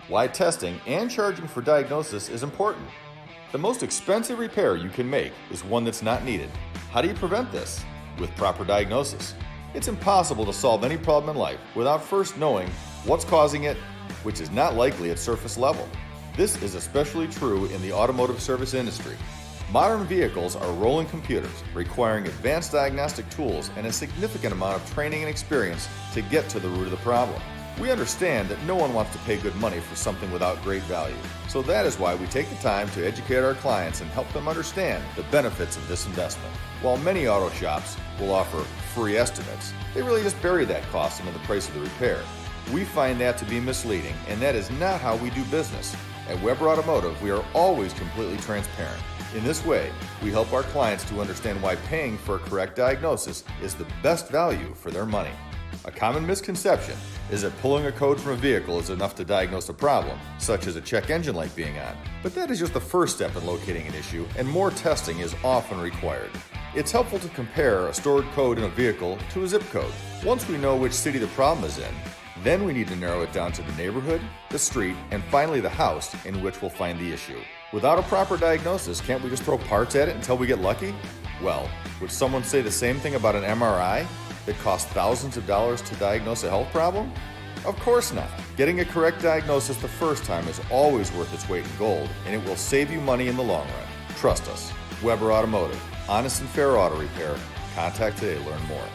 why testing and charging for diagnosis is important. The most expensive repair you can make is one that's not needed. How do you prevent this? With proper diagnosis. It's impossible to solve any problem in life without first knowing what's causing it, which is not likely at surface level. This is especially true in the automotive service industry. Modern vehicles are rolling computers, requiring advanced diagnostic tools and a significant amount of training and experience to get to the root of the problem. We understand that no one wants to pay good money for something without great value, so that is why we take the time to educate our clients and help them understand the benefits of this investment. While many auto shops will offer free estimates, they really just bury that cost into the price of the repair. We find that to be misleading, and that is not how we do business. At Weber Automotive, we are always completely transparent. In this way, we help our clients to understand why paying for a correct diagnosis is the best value for their money. A common misconception is that pulling a code from a vehicle is enough to diagnose a problem, such as a check engine light being on. But that is just the first step in locating an issue, and more testing is often required. It's helpful to compare a stored code in a vehicle to a zip code. Once we know which city the problem is in, then we need to narrow it down to the neighborhood, the street, and finally the house in which we'll find the issue. Without a proper diagnosis, can't we just throw parts at it until we get lucky? Well, would someone say the same thing about an MRI that costs thousands of dollars to diagnose a health problem? Of course not. Getting a correct diagnosis the first time is always worth its weight in gold, and it will save you money in the long run. Trust us. Weber Automotive. Honest and fair auto repair. Contact today to learn more.